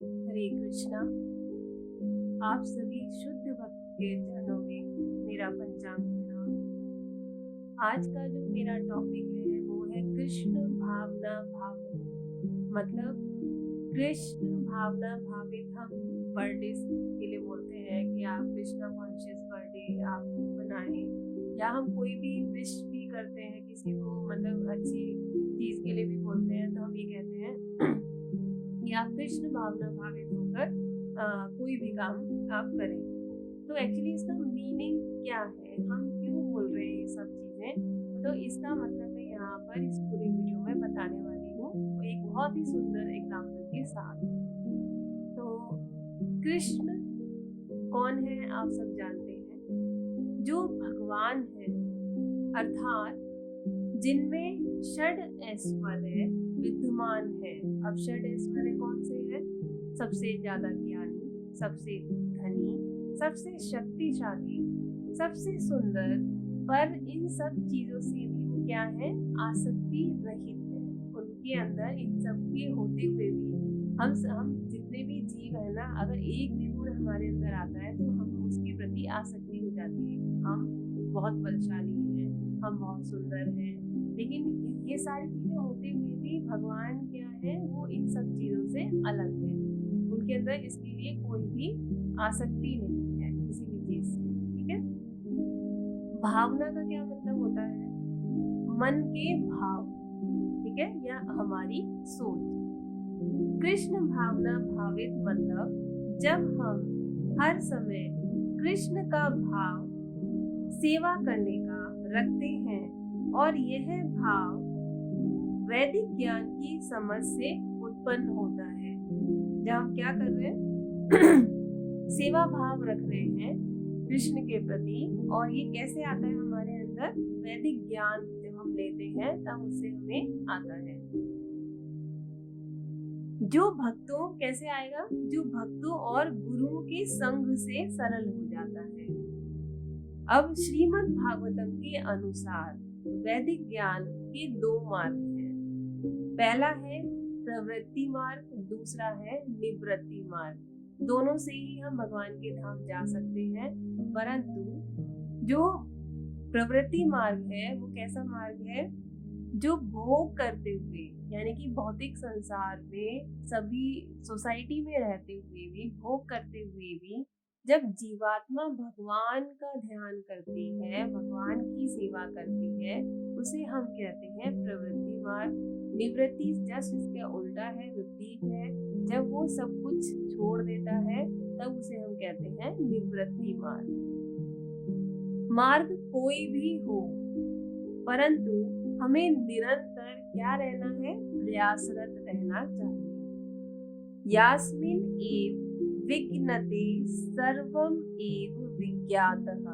हरे कृष्णा। आप सभी शुद्ध भक्त के चरणों में मेरा पंचांग प्रणाम। आज का जो मेरा टॉपिक है वो है कृष्ण भावना भावित। मतलब कृष्ण भावना भावित हम बर्थडे के लिए बोलते हैं कि आप कृष्णा कॉन्शियस बर्थडे आप बनाएं, या हम कोई भी विश भी करते हैं किसी को, मतलब अच्छी चीज के लिए भी बोलते हैं, तो हम ये कहते हैं कि आप कृष्ण भावना भावित होकर कोई भी काम आप करें। तो एक्चुअली इसका मीनिंग क्या है, हम क्यों बोल रहे हैं ये सब चीजें, तो इसका मतलब मैं यहाँ पर इस पूरी वीडियो में बताने वाली हूँ एक बहुत ही सुंदर एग्जाम्पल के साथ। तो कृष्ण कौन है आप सब जानते हैं, जो भगवान है, अर्थात जिनमें षड ऐश्वर्य विद्यमान है। अब षड ऐश्वर्य कौन से हैं? सबसे ज्यादा ज्ञानी, सबसे धनी, सबसे शक्तिशाली, सबसे सुंदर, पर इन सब चीजों से भी वो क्या है? आसक्ति रहित है। उनके अंदर इन सब के होते हुए भी हम जितने भी जीव है ना, अगर एक भी गुण हमारे अंदर आता है तो हम उसके प्रति आसक्ति हो जाती है। हम बहुत बलशाली हैं, हम बहुत सुंदर हैं, लेकिन ये सारी चीजें होते हुए भी भगवान क्या है? वो इन सब चीजों से अलग है। उनके अंदर इसके लिए कोई भी आसक्ति नहीं है किसी भी चीज से। ठीक है। भावना का क्या मतलब होता है? मन के भाव, ठीक है, या हमारी सोच। कृष्ण भावना भावित मतलब जब हम हर समय कृष्ण का भाव सेवा करने का रखते हैं, और यह भाव वैदिक ज्ञान की समझ से उत्पन्न होता है। जब हम क्या कर रहे हैं? सेवा भाव रख रहे हैं कृष्ण के प्रति, और ये कैसे आता है हमारे अंदर? वैदिक ज्ञान जब हम लेते हैं तब उससे हमें आता है। जो भक्तों कैसे आएगा? जो भक्तों और गुरुओं के संग से सरल हो जाता है। अब श्रीमद् भागवतम के अनुसार वैदिक ज्ञान के दो मार्ग हैं। पहला है प्रवृत्ति मार्ग, दूसरा है निवृत्ति मार्ग। दोनों से ही हम भगवान के धाम जा सकते हैं, परंतु जो प्रवृत्ति मार्ग है वो कैसा मार्ग है? जो भोग करते हुए, यानी कि भौतिक संसार में सभी सोसाइटी में रहते हुए भी, भोग करते हुए भी, जब जीवात्मा भगवान का ध्यान करती है, भगवान की सेवा करती है, उसे हम कहते हैं प्रवृत्ति मार्ग। निवृत्ति जस्ट इसका उल्टा है, विपरीत है। जब वो सब कुछ छोड़ देता है तब उसे हम कहते हैं निवृत्ति मार्ग। मार्ग कोई भी हो, परंतु हमें निरंतर क्या रहना है? प्रयासरत रहना चाहिए। यास्मिन एव विज्ञाते सर्वम एव विज्ञातः।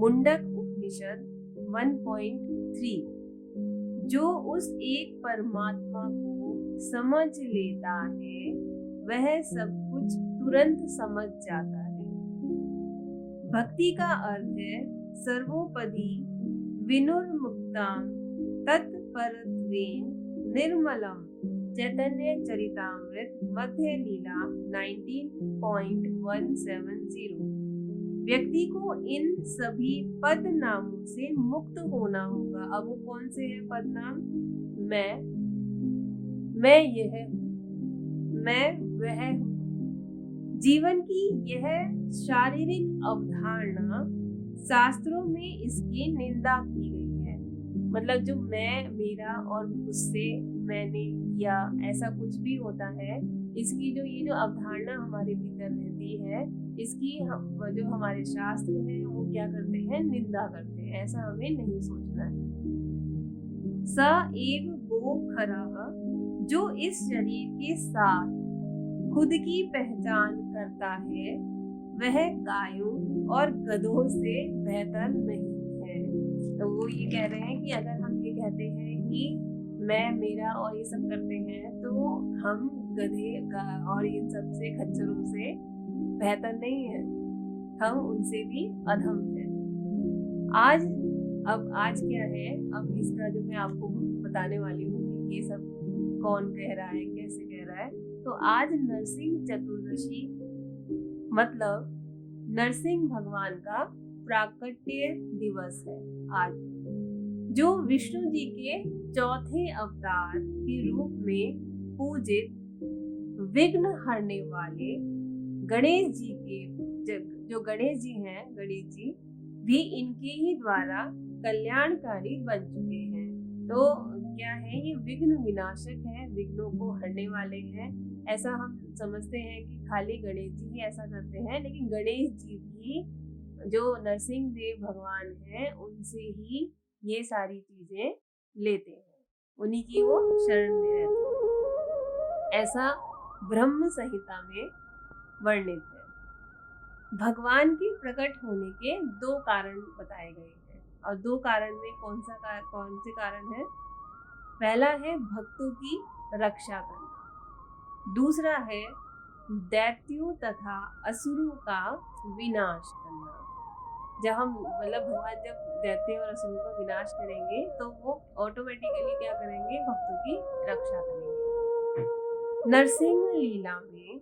मुंडक उपनिषद 1.3। जो उस एक परमात्मा को समझ लेता है वह सब कुछ तुरंत समझ जाता है। भक्ति का अर्थ है सर्वोपरि विनुर्मुक्तां तत्परत्वेन निर्मलम। चैतन्य चरितामृत मध्य लीला 19.170। व्यक्ति को इन सभी पद नामों से मुक्त होना होगा। अब वो कौन से हैं पद नाम? मैं यह हूँ, मैं वह हूँ। जीवन की यह शारीरिक अवधारणा शास्त्रों में इसकी निंदा की गई है। मतलब जो मैं, मेरा और मुझसे, मैंने, या ऐसा कुछ भी होता है, इसकी जो ये जो अवधारणा हमारे भीतर रहती है, इसकी हम जो हमारे शास्त्र हैं वो क्या करते हैं? निंदा करते हैं। ऐसा हमें नहीं सोचना है। स एव वो खरः, जो इस शरीर के साथ खुद की पहचान करता है, वह गायों और गधों से बेहतर नहीं है। तो वो ये कह रहे हैं कि अगर हम ये कहते हैं कि मैं, मेरा और ये सब करते हैं, तो हम गधे और इन सब से, खच्चरों से बेहतर नहीं है, हम उनसे भी अधम हैं। आज क्या है? अब इसका जो मैं आपको बताने वाली हूँ, ये सब कौन कह रहा है, कैसे कह रहा है, तो आज नरसिंह चतुर्दशी मतलब नरसिंह भगवान का प्राकट्य दिवस है आज, जो विष्णु जी के चौथे अवतार के रूप में पूजित विघ्न हरने वाले गणेश जी के जो गणेश जी हैं, गणेश जी भी इनके ही द्वारा कल्याणकारी बन चुके हैं। तो क्या है, ये विघ्न विनाशक है, विघ्नों को हरने वाले हैं। ऐसा हम समझते हैं कि खाली गणेश जी ही ऐसा करते हैं, लेकिन गणेश जी भी जो नरसिंह देव भगवान हैं उनसे ही ये सारी चीजें लेते हैं, उन्हीं की वो शरण में रहते हैं। ऐसा ब्रह्म संहिता में वर्णित है। भगवान के प्रकट होने के दो कारण बताए गए हैं, और दो कारण में कौन से कारण है? पहला है भक्तों की रक्षा करना, दूसरा है दैत्यों तथा असुरों का विनाश करना। जब हम भगवान जब दैत्य और असुरों का विनाश करेंगे तो वो ऑटोमेटिकली क्या करेंगे? भक्तों की रक्षा करेंगे। नरसिंह लीला में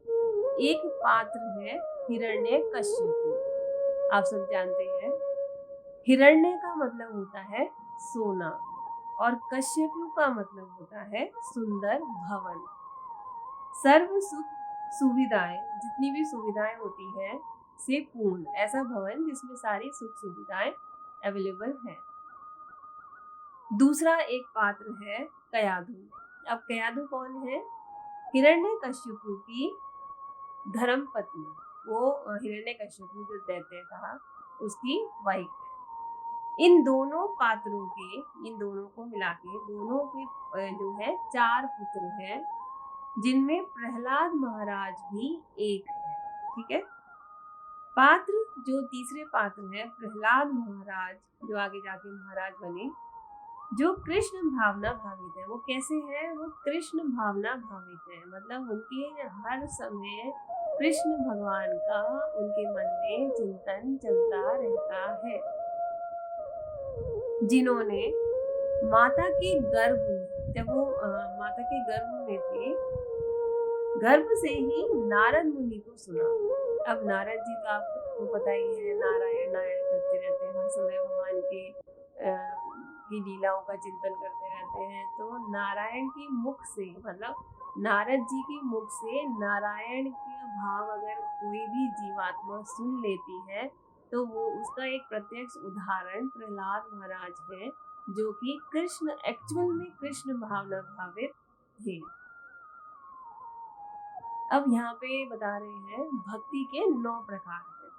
एक पात्र है हिरण्यकश्यप। आप सब जानते हैं हिरण्य का मतलब होता है सोना, और कश्यप का मतलब होता है सुंदर भवन। सर्व सुख सुविधाएं, जितनी भी सुविधाएं होती हैं से पूर्ण ऐसा भवन जिसमें सारी सुख सुविधाएं अवेलेबल है। दूसरा एक पात्र है कयाधु। अब कयाधु कौन है? हिरण्यकश्यप की धर्म पत्नी, वो हिरण्यकश्यप जो दैत्य था उसकी वाइफ है। इन दोनों पात्रों के, इन दोनों को मिला के दोनों के जो है 4 पुत्र हैं, जिनमें प्रहलाद महाराज भी एक है। ठीक है। पात्र जो तीसरे पात्र है प्रहलाद महाराज, जो आगे जाके महाराज बने, जो कृष्ण भावना भावित है। वो कैसे हैं? वो कृष्ण भावना भावित है, मतलब उनके हर समय कृष्ण भगवान का उनके मन में चिंतन चलता रहता है। जिन्होंने माता के गर्भ में, जब वो माता के गर्भ में थे, गर्भ से ही नारद मुनि को सुना। अब नारद जी तो आपको पता ही है, नारायण नारायण करते रहते हैं, हर समय भगवान की लीलाओं का चिंतन करते रहते हैं। तो नारायण के मुख से, मतलब नारद जी के मुख से नारायण के भाव अगर कोई भी जीवात्मा सुन लेती है तो वो उसका एक प्रत्यक्ष उदाहरण प्रहलाद महाराज है, जो कि कृष्ण एक्चुअल में कृष्ण भावना भावित थे। अब यहाँ पे बता रहे हैं भक्ति के 9 प्रकार हैं।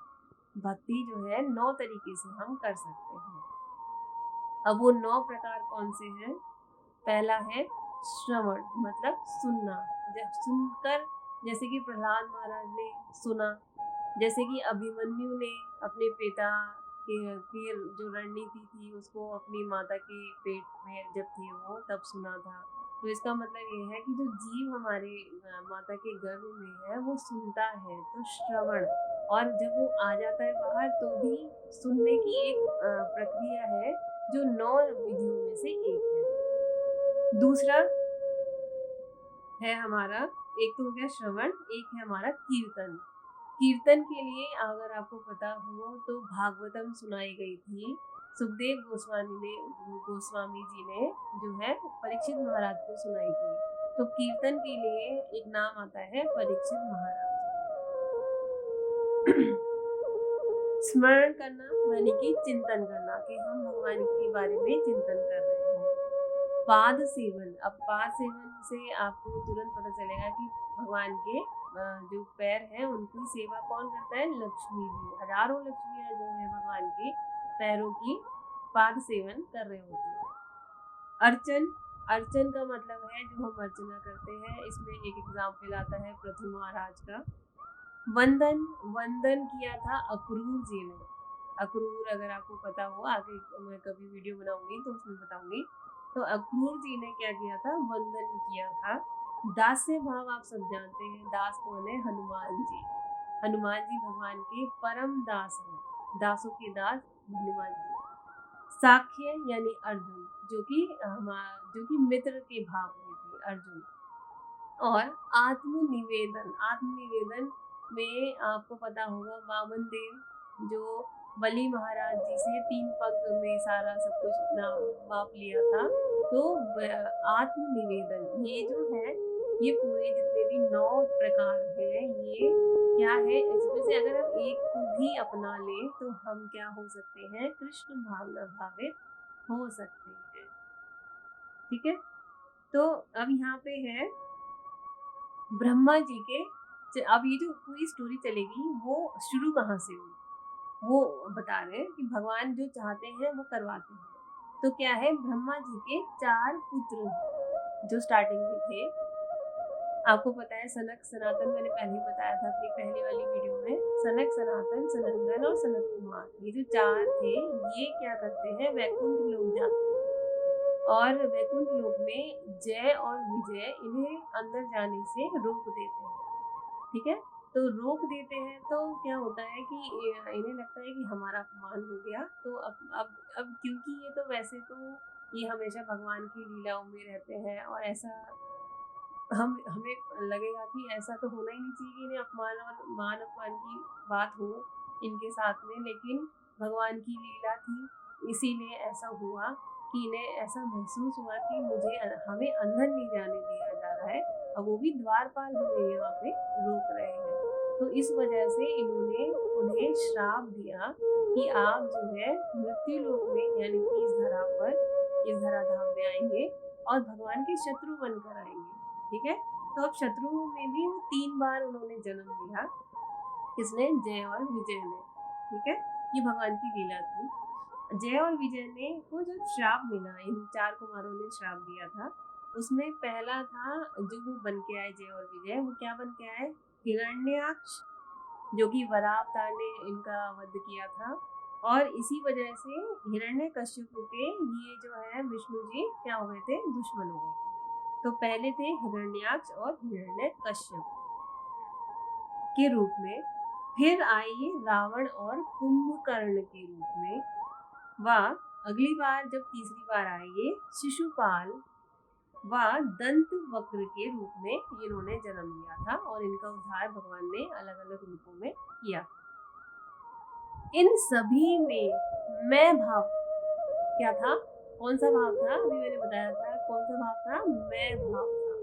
भक्ति जो है 9 तरीके से हम कर सकते हैं। अब वो 9 प्रकार कौन से हैं? पहला है श्रवण, मतलब सुनना। जब सुनकर, जैसे कि प्रहलाद महाराज ने सुना, जैसे कि अभिमन्यु ने अपने पिता की जो रणनीति थी उसको अपनी माता के पेट में जब थे वो तब सुना था। तो इसका मतलब ये है कि जो जीव हमारे माता के गर्भ में है वो सुनता है, तो श्रवण। और जब वो आ जाता है बाहर तो भी सुनने की एक प्रक्रिया है, जो 9 विधियों में से एक है। दूसरा है हमारा, एक तो हो गया श्रवण, एक है हमारा कीर्तन। कीर्तन के लिए अगर आपको पता हो तो भागवतम सुनाई गई थी, सुखदेव गोस्वामी जी ने जो है परीक्षित महाराज को सुनाई थी। तो कीर्तन के लिए एक नाम आता है परीक्षित महाराज। स्मरण करना यानी कि चिंतन करना, कि हम भगवान के बारे में चिंतन कर रहे हैं। पाद सेवन, अब पाद सेवन से आपको तुरंत पता चलेगा कि भगवान के जो पैर हैं उनकी सेवा कौन करता है? लक्ष्मी जी। हजारों लक्ष्मियां जो है भगवान के पैरों की पाद सेवन कर रहे होते हैं। अर्चन, अर्चन का मतलब है जो हम अर्चना करते हैं। इसमें एक एग्जाम्पल आता है पृथु महाराज का। वंदन, वंदन किया था अक्रूर जी ने। अक्रूर अगर आपको पता हो, आगे मैं कभी वीडियो बनाऊंगी तो उसमें बताऊंगी। तो अक्रूर जी ने क्या किया था? वंदन किया था। दास्य भाव आप सब जानते हैं, दास कौन है? हनुमान जी। हनुमान जी भगवान के परम दास हैं, दासों के दास हनुमान जी। साख्य यानी अर्जुन, जो कि मित्र के भाव में थे अर्जुन। और आत्मनिवेदन में आपको पता होगा वामन देव जो बलि महाराज जी से 3 पग में सारा सब कुछ अपना माप लिया था। तो आत्मनिवेदन ये जो है, ये पूरे जितने भी 9 प्रकार हैं, ये क्या है, इसमें से अगर हम एक को भी अपना लें तो हम क्या हो सकते हैं, कृष्ण भावना भावित हो सकते हैं। ठीक है, तो अब यहाँ पे है ब्रह्मा जी के, अब ये जो पूरी स्टोरी चलेगी वो शुरू कहाँ से हुई, वो बता रहे हैं कि भगवान जो चाहते हैं वो करवाते हैं। तो क्या है, ब्रह्मा जी के 4 पुत्र जो स्टार्टिंग में थे, आपको पता है सनक सनातन, मैंने पहले ही बताया था अपनी पहली वाली वीडियो में, सनक सनातन सनंदन और सनत कुमार, ये जो 4 थे ये क्या करते हैं, वैकुंठ लोक जाते हैं और वैकुंठ लोक में जय और विजय इन्हें अंदर जाने से रोक देते हैं। ठीक है, तो रोक देते हैं तो क्या होता है कि इन्हें लगता है कि हमारा अपमान हो गया, तो अब क्योंकि ये तो वैसे तो ये हमेशा भगवान की लीलाओं में रहते हैं और ऐसा हमें लगेगा कि ऐसा तो होना ही नहीं चाहिए कि इन्हें अपमान और मान अपमान की बात हो इनके साथ में, लेकिन भगवान की लीला थी, इसीलिए ऐसा हुआ कि इन्हें ऐसा महसूस हुआ कि हमें अंदर नहीं जाने दिया जा रहा है, और वो भी द्वारपाल हमें यहाँ पे रोक रहे हैं। तो इस वजह से इन्होंने उन्हें श्राप दिया कि आप जो है मृत्यु लोक में, यानी कि इस धरा पर, इस धराधाम में आएंगे और भगवान के शत्रु बनकर आएंगे। ठीक है, तो अब शत्रुओं में भी 3 बार उन्होंने जन्म लिया, किसने, जय और विजय ने। ठीक है, ये भगवान की लीला थी। जय और विजय ने को जो श्राप मिला, इन 4 कुमारों ने श्राप दिया था, उसमें पहला था जो वो बन के आए जय और विजय, वो क्या बन के आए, हिरण्याक्ष, जो कि वराह अवतार ने इनका वध किया था, और इसी वजह से हिरण्यकश्यप के ये जो है विष्णु जी क्या हो गए थे, दुश्मन हो गए थे। तो पहले थे हिरण्याक्ष और हिरण्यकश्यप के रूप में, फिर आए रावण और कुंभकर्ण के रूप में, व अगली बार जब तीसरी बार आएंगे शिशुपाल व दंत वक्र के रूप में इन्होंने जन्म लिया था, और इनका उद्धार भगवान ने अलग अलग रूपों में किया। इन सभी में मैं भाव क्या था, कौन सा भाव था, अभी मैंने बताया था कौन सा भाव था, मैं भाव था।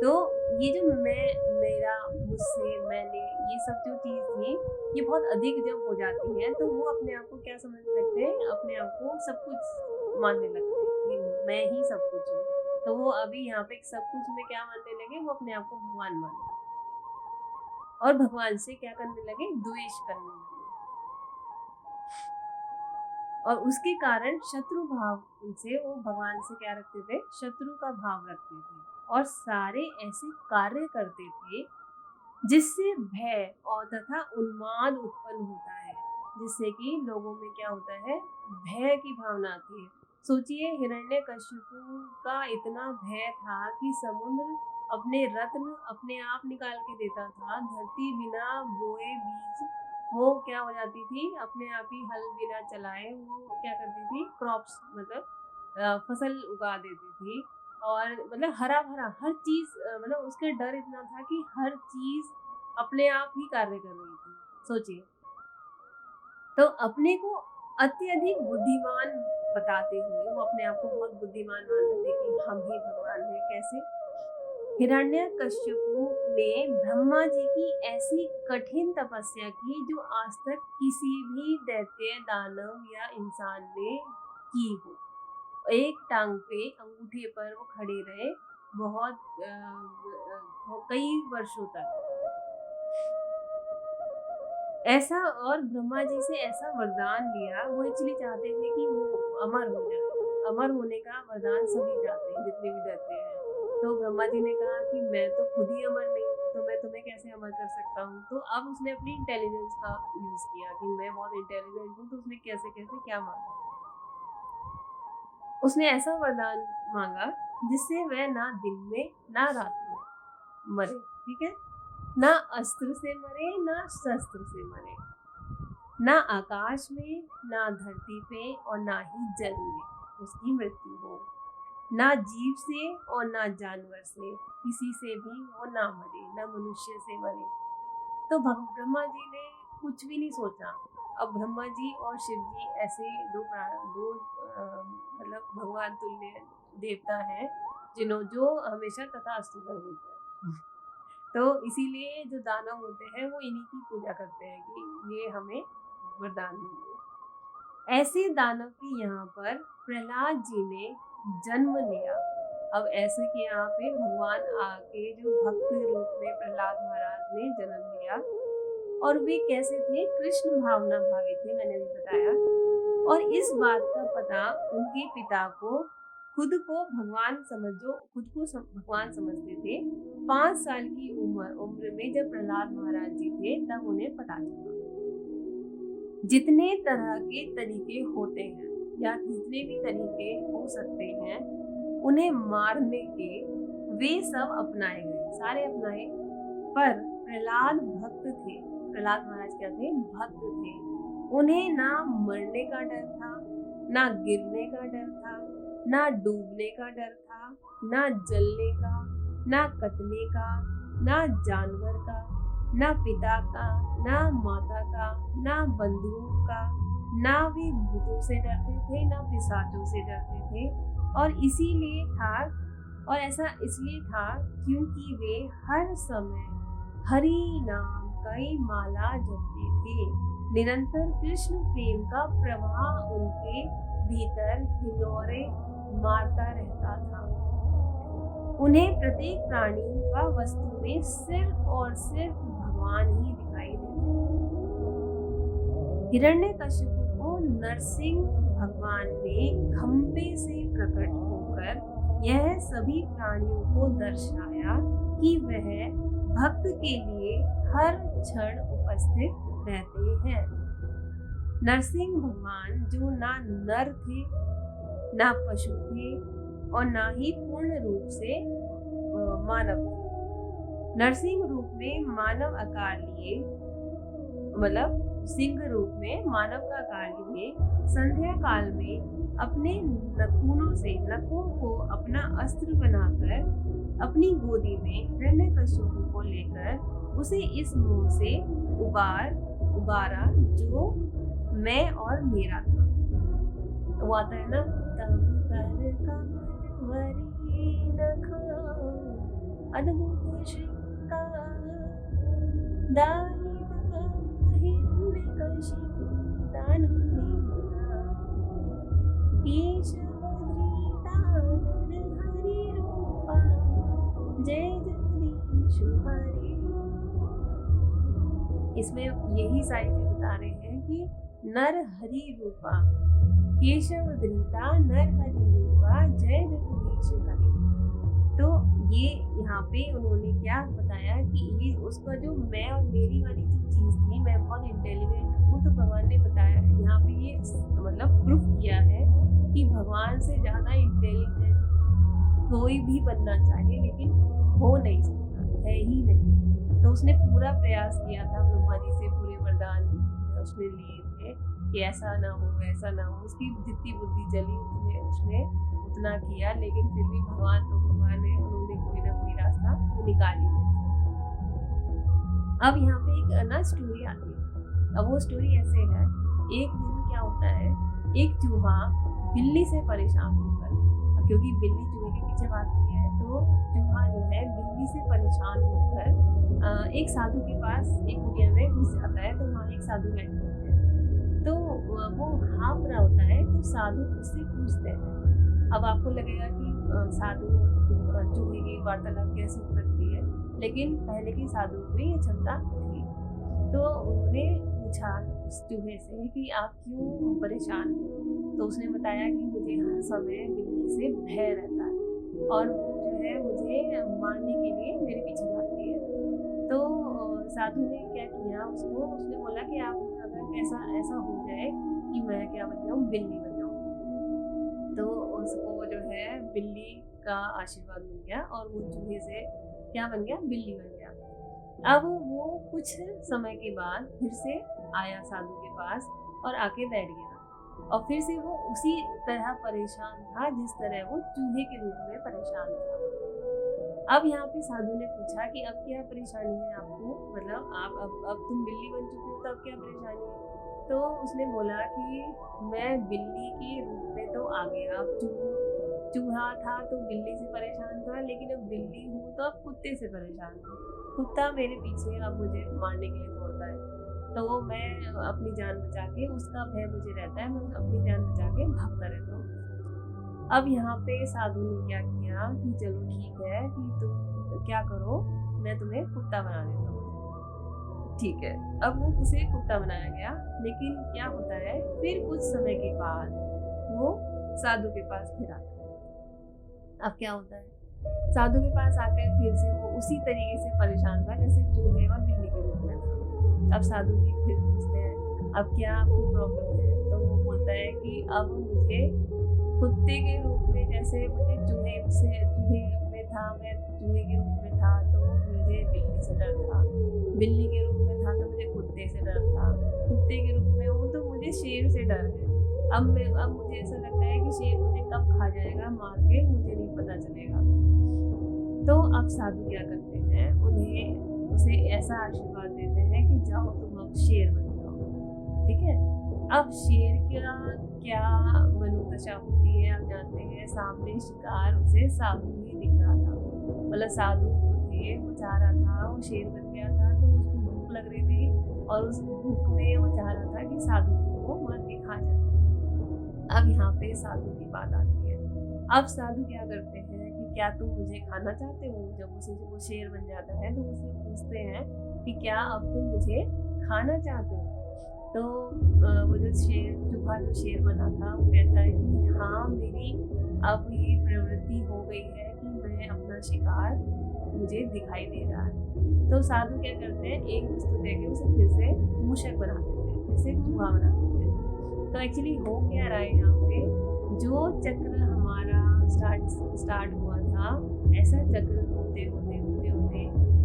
तो ये जो मैं, मेरा, मुझसे, मैंने, ये सब जो चीज़ थी, ये बहुत अधिक जब हो जाती है तो वो अपने आप को क्या समझने लगते हैं, अपने आप को सब कुछ मानने लगते हैं कि मैं ही सब कुछ हूँ। तो वो अभी यहाँ पे सब कुछ में क्या मानने लगे, वो अपने आप को भगवान मानने लगे और भगवान से क्या करने लगे, द्वेष करने लगे, और उसके कारण शत्रु भाव से वो भगवान से क्या रखते थे, शत्रु का भाव रखते थे, और सारे ऐसे कार्य करते थे जिससे भय और तथा उन्माद उत्पन्न होता है, जिससे कि लोगों में क्या होता है, भय की भावना आती है। सोचिए, हिरण्यकशिपु का इतना भय था कि समुद्र अपने रत्न अपने आप निकाल के देता था, धरती बिना बोए बीज वो क्या हो जाती थी, अपने आप ही हल बिना चलाए वो क्या करती थी, क्रॉप्स मतलब फसल उगा देती थी, और मतलब हरा भरा हर चीज, मतलब उसके डर इतना था कि हर चीज अपने आप ही कार्य कर रही थी। सोचिए, तो अपने को अत्यधिक बुद्धिमान बताते हुए वो अपने आप को बहुत बुद्धिमान मानते थे कि हम ही भगवान हैं। कैसे, हिरण्यकश्यपु ने ब्रह्मा जी की ऐसी कठिन तपस्या की जो आज तक किसी भी दैत्य, दानव या इंसान ने की हो। एक टांग पे, अंगूठे पर वो खड़े रहे बहुत कई वर्षों तक ऐसा, और ब्रह्मा जी से ऐसा वरदान लिया, वो एक्चुअली चाहते थे कि वो अमर हो जाए। अमर होने का वरदान सभी चाहते हैं जितने भी दैत्य हैं। तो ब्रह्मा जी ने कहा कि मैं तो खुद ही अमर नहीं हूँ, तो मैं तुम्हें कैसे अमर कर सकता हूँ। तो अब उसने अपनी इंटेलिजेंस का यूज किया कि मैं बहुत इंटेलिजेंट हूँ, तो उसने कैसे कैसे क्या मांगा, उसने ऐसा वरदान मांगा जिससे वह ना दिन में ना रात में मरे। ठीक है, ना अस्त्र से मरे ना शस्त्र से मरे, ना आकाश में ना धरती पे और ना ही जल में उसकी मृत्यु हो, ना जीव से और ना जानवर से, किसी से भी वो ना मरे, ना मनुष्य से मरे। तो ब्रह्मा जी ने कुछ भी नहीं सोचा। अब ब्रह्मा जी और शिव जी ऐसे दो मतलब भगवान तुल्य देवता हैं जो हमेशा तथास्तु कर बोलते हैं। तो इसीलिए जो दानव होते हैं वो इन्हीं की पूजा करते हैं कि ये हमें वरदान देंगे। ऐसे दानव के यहाँ पर प्रहलाद जी ने जन्म लिया। अब ऐसे कि यहाँ पे भगवान आके जो भक्त रूप में प्रहलाद महाराज ने जन्म लिया, और वे कैसे थे, कृष्ण भावना भावी थे, मैंने भी बताया। और इस बात का पता उनके पिता को, खुद को भगवान समझते थे। 5 साल की उम्र में जब प्रहलाद महाराज जी थे तब उन्हें पता चला। जितने तरह के तरीके होते हैं या जितने भी तरीके हो सकते हैं उन्हें मारने के, वे सब अपनाए गए, सारे अपनाए। पर प्रहलाद भक्त थे, प्रहलाद महाराज क्या थे, भक्त थे। उन्हें ना मरने का डर था, ना गिरने का डर था, ना डूबने का डर था, ना जलने का, ना कटने का, ना जानवर का, ना पिता का, ना माता का, ना बंधुओं का। ना वे भूतों से डरते थे, ना पिशाचों से डरते थे। और इसीलिए था, और ऐसा इसलिए था क्योंकि वे हर समय हरि नाम का ही माला जपते थे। निरंतर कृष्ण प्रेम का प्रवाह उनके भीतर हिलोरे मारता रहता था। उन्हें प्रत्येक प्राणी व वस्तु में सिर्फ और सिर्फ भगवान ही दिखाई देते थे। हिरण्यकशिपु को नरसिंह भगवान ने खंबे से प्रकट होकर यह सभी प्राणियों को दर्शाया कि वह भक्त के लिए हर क्षण उपस्थित रहते हैं। नरसिंह भगवान जो ना नर थे, ना पशु थे, और ना ही पूर्ण रूप से मानव थे। नरसिंह रूप में मानव आकार लिए, मतलब सिंह रूप में मानव का आकार लिए, संध्या काल में अपने नखों को अपना अस्त्र बनाकर अपनी गोदी में हिरण्यकशिपु को लेकर उसे इस मुंह से उबारा जो मैं और मेरा था। वो आता है ना, तब कर कमलवरी नखा अद्भुत श्रृंगार दानिवा हिरण्यकशिपु दानु मेरा केशवधृता नरहरि रूपा जय जगदीश हरे। इसमें यही सारी चीज बता रहे हैं कि नर हरि रूपा, केशव धृता नर हरि रूपा जय जगदीश हरे। तो ये यहाँ पे उन्होंने क्या बताया कि ये उसका जो मैं और मेरी वाली जो चीज थी, मैं बहुत इंटेलिजेंट हूँ, तो भगवान ने बताया यहाँ पे ये मतलब प्रूफ किया है कि भगवान से ज्यादा इंटेलिजेंट कोई भी बनना चाहे लेकिन हो नहीं सकता, है ही नहीं। तो उसने पूरा प्रयास किया था ब्रह्मा जी से, पूरे वरदान उसने लिए थे कि ऐसा ना हो, ऐसा ना हो। उसकी जितनी बुद्धि चली उसने उतना किया, लेकिन फिर भी भगवान है, उन्होंने कोई ना कोई रास्ता निकाल ही लिया। अब यहाँ पे एक ना स्टोरी आती है। अब वो स्टोरी ऐसे है, एक दिन क्या होता है, एक चूहा बिल्ली से परेशान होकर, क्योंकि बिल्ली चूहे के पीछे भागती है, तो चूहा जो है बिल्ली से परेशान होकर एक साधु के पास एक कुटिया में घुस जाता है। तो वहाँ एक साधु बैठे होते हैं, तो वो हाँफ रहा होता है, तो साधु उससे पूछते हैं। अब आपको लगेगा कि साधु चूहे की वार्तालाप कैसे हो सकती है, लेकिन पहले के साधु में ये क्षमता थी। तो उन्होंने पूछा उस चूहे से कि आप क्यों परेशान हो। तो उसने बताया कि मुझे हर समय बिल्ली से भय रहता है और वो जो है मुझे मारने के लिए मेरे पीछे भागती है। तो साधु ने क्या किया, उसने बोला कि आप अगर ऐसा हो जाए कि मैं क्या बन जाऊँ, बिल्ली बन जाऊँ। तो उसको जो है बिल्ली का आशीर्वाद मिल गया और वो चूहे से क्या बन गया, बिल्ली बन गया। अब वो कुछ समय के बाद फिर से आया साधु के पास और आके बैठ गया। और फिर से वो उसी तरह परेशान था जिस तरह वो चूहे के रूप में परेशान था। अब यहाँ पे साधु ने पूछा कि अब क्या परेशानी है आपको, मतलब आप अब तुम बिल्ली बन चुके हो तो अब क्या परेशानी है। तो उसने बोला कि मैं बिल्ली के रूप में तो आ गया, अब चूहा था तो बिल्ली से परेशान था, लेकिन अब बिल्ली हूँ तो अब कुत्ते से परेशान हूँ। कुत्ता मेरे पीछे अब मुझे मारने के लिए दौड़ता है, तो मैं अपनी जान बचा के, उसका भय मुझे रहता है, मैं अपनी जान बचा के भागता रहता हूँ। अब यहाँ पे साधु ने क्या किया कि चलो ठीक है कि तुम क्या करो, मैं तुम्हें कुत्ता बना देता हूँ। ठीक है, अब वो उसे कुत्ता बनाया गया। लेकिन क्या होता है, फिर कुछ समय के बाद वो साधु के पास फिर आता है। अब क्या होता है, साधु के पास आकर फिर से वो उसी तरीके से परेशान था जैसे चूहे और बिल्ली के रूप में था। अब साधु जी फिर पूछते हैं अब क्या आपको प्रॉब्लम है, तो वो बोलता है कि अब मुझे कुत्ते के रूप में, जैसे मुझे चूहे में था, मैं चूहे के रूप में था तो मुझे बिल्ली से डर था, बिल्ली के रूप में था तो मुझे कुत्ते से डर था, कुत्ते के रूप में हूँ तो मुझे शेर से डर है। अब मुझे ऐसा लगता है कि शेर मुझे कब खा जाएगा मार के, मुझे नहीं पता चलेगा। तो अब साधु क्या करते हैं, उसे ऐसा आशीर्वाद देते हैं कि जाओ तुम अब शेर बन जाओ। ठीक है, अब शेर क्या मनोदशा होती है आप जानते हैं, सामने शिकार उसे साधु ही दिख रहा था, मतलब साधु जो थे वो चाह रहा था, वो शेर बन गया था तो उसको भूख लग रही थी और उस भूख में वो चाह रहा था कि साधु को मार के खा जाए। अब यहाँ पे साधु की बात आती है। अब साधु क्या करते हैं कि क्या तुम मुझे खाना चाहते हो, जब वो शेर बन जाता है तो उससे पूछते हैं कि क्या अब तुम मुझे खाना चाहते हो। तो वो जो शेर बना था वो कहता है कि हाँ, मेरी अब ये प्रवृत्ति हो गई है कि मैं अपना शिकार मुझे दिखाई दे रहा है। तो साधु क्या करते हैं, एक वस्तु देके उसे फिर से मूषक बना देते हैं, फिर से चूहा बना देते हैं। तो एक्चुअली हो क्या रहा है यहाँ पे, जो चक्र हमारा स्टार्ट हुआ था, ऐसा चक्र होते होते होते होते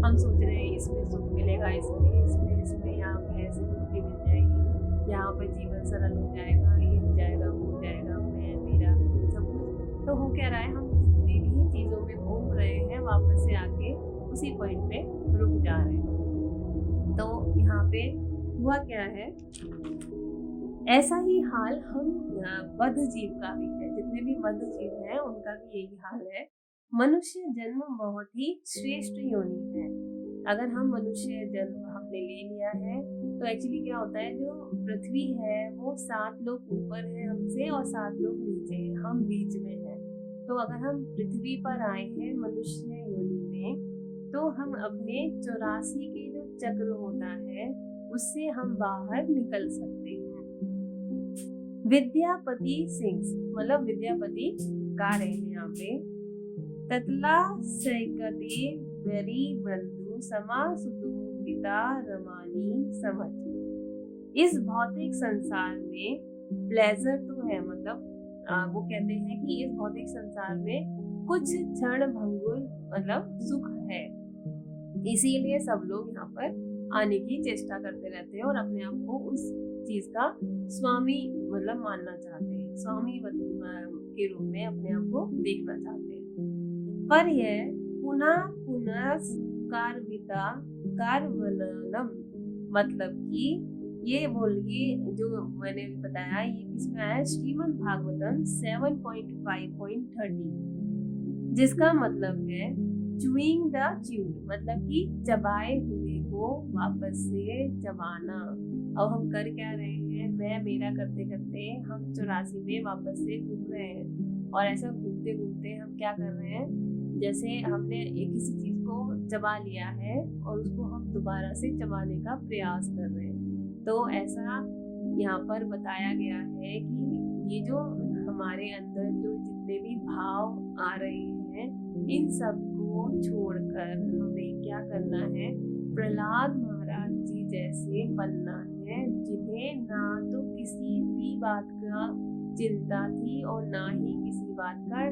हम सोच रहे हैं इसमें सुख मिलेगा, इसमें यहाँ पे ऐसे मुक्ति मिल जाएगी, यहाँ पे जीवन सरल हो जाएगा, ये हो जाएगा, वो हो जाएगा, मैं मेरा सब कुछ। तो हो क्या रहा है, हम जितनी भी चीज़ों में घूम रहे हैं वापस से आके उसी पॉइंट पे रुक जा रहे हैं। तो यहाँ पे हुआ क्या है, ऐसा ही हाल हम बद्ध जीव का भी है, जितने भी बद्ध जीव हैं उनका भी यही हाल है। मनुष्य जन्म बहुत ही श्रेष्ठ योनि है। अगर हम मनुष्य जन्म हमने ले लिया है तो एक्चुअली क्या होता है, जो पृथ्वी है वो 7 लोग ऊपर है हमसे और 7 लोग नीचे हैं, हम बीच में हैं। तो अगर हम पृथ्वी पर आए हैं मनुष्य योनि में, तो हम अपने 84 के जो चक्र होता है उससे हम बाहर निकल सकते हैं। विद्यापति सिंह, मतलब विद्यापति गा रहे हैं यहाँ पे, ततला सैकते वेरी बंधु समा सुतु पिता रमानी समझ। इस भौतिक संसार में प्लेजर तो है, मतलब वो कहते हैं कि इस भौतिक संसार में कुछ क्षण भंगुर मतलब सुख है, इसीलिए सब लोग यहाँ पर आने की चेष्टा करते रहते हैं और अपने आप को उस चीज का स्वामी मतलब मानना चाहते हैं, स्वामी के रूप में अपने आप को देखना चाहते हैं। पर यह पुनः पुनः कार्विता कार्वनम, मतलब कि ये बोलिए जो मैंने बताया, ये किसमें आया, श्रीमद् भागवतम 7.5.30, जिसका मतलब है चूइंग द च्यूड, मतलब कि चबाए हुए को वापस से चबाना। अब हम कर क्या रहे हैं, मैं मेरा करते करते हम 84 में वापस से घूम रहे हैं, और ऐसा घूमते घूमते हम क्या कर रहे हैं, जैसे हमने एक किसी चीज को चबा लिया है और उसको हम दोबारा से चबाने का प्रयास कर रहे हैं। तो ऐसा यहाँ पर बताया गया है कि ये जो हमारे अंदर जो जितने भी भाव आ रहे हैं, इन सब को छोड़कर हमें क्या करना है, प्रहलाद महाराज जी जैसे बनना है, जिन्हें ना तो किसी भी बात का चिंता थी और ना ही किसी बात का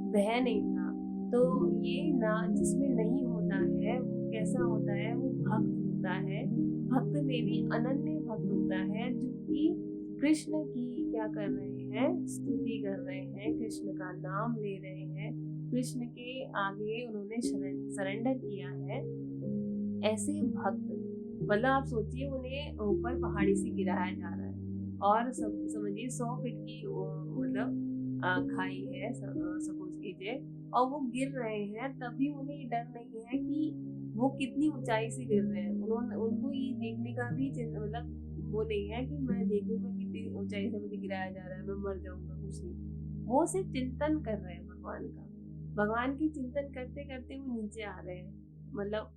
भय नहीं था। तो ये ना जिसमें नहीं होता है वो कैसा होता है, वो भक्त होता है। भक्त में भी अनन्य भक्त होता है, जो कि कृष्ण की क्या कर रहे हैं, स्तुति कर रहे हैं, कृष्ण का नाम ले रहे हैं, कृष्ण के आगे उन्होंने सरेंडर किया है। ऐसे भक्त, मतलब आप सोचिए उन्हें ऊपर पहाड़ी से गिराया जा रहा है और सब समझिए 100 फीट की मतलब खाई है सपोज कीजिए, और वो गिर रहे हैं, तभी उन्हें डर नहीं है कि वो कितनी ऊंचाई से गिर रहे हैं। उन्होंने उनको ये देखने का भी मतलब वो नहीं है कि मैं देखूंगा कितनी ऊंचाई से मुझे गिराया जा रहा है, मैं मर जाऊंगा, कुछ नहीं। वो सिर्फ चिंतन कर रहे हैं भगवान का। भगवान की चिंतन करते करते वो नीचे आ रहे हैं, मतलब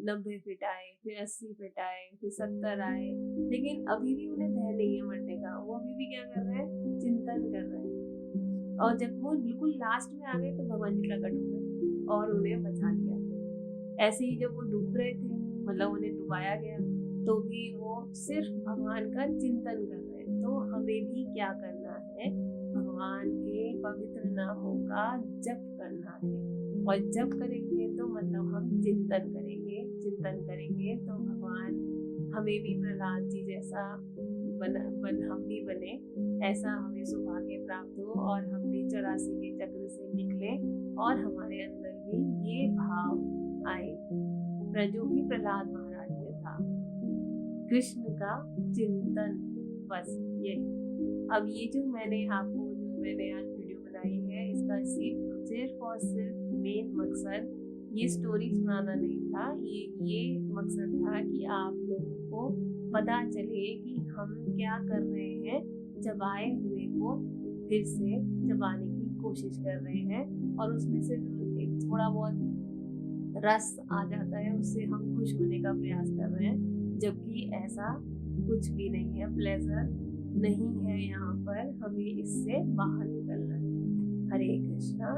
90 फीट आए, फिर 80 फीट आए, फिर 70 आए, लेकिन अभी भी उन्हें भय नहीं है मरने का। वो अभी भी क्या कर रहे हैं, चिंतन कर रहे हैं। और जब वो बिल्कुल लास्ट में आ गए तो भगवान जी प्रकट हो गए और उन्हें बचा लिया। ऐसे ही जब वो डूब रहे थे, मतलब उन्हें डुबाया गया, तो भी वो सिर्फ भगवान का चिंतन कर रहे हैं। तो हमें भी क्या करना है, भगवान के पवित्र नामों का जप करना है। और जप करेंगे तो मतलब हम चिंतन करेंगे, चिंतन करेंगे तो भगवान हमें भी प्रहलाद जी जैसा हम भी बने, ऐसा हमें सौभाग्य प्राप्त हो और हम भी 84 के चक्र से निकले और हमारे अंदर भी ये भाव आए जो कि प्रहलाद महाराज में था, कृष्ण का चिंतन। बस यही। अब ये जो मैंने आज वीडियो बनाई है, इसका सिर्फ और सिर्फ मेन मकसद ये स्टोरी सुनाना नहीं था। ये मकसद था कि आप लोगों को पता चले कि हम क्या कर रहे हैं, चबाए हुए को फिर से चबाने की कोशिश कर रहे हैं, और उसमें से जो थोड़ा बहुत रस आ जाता है उससे हम खुश होने का प्रयास कर रहे हैं, जबकि ऐसा कुछ भी नहीं है, प्लेजर नहीं है यहाँ पर। हमें इससे बाहर निकलना है। हरे कृष्णा।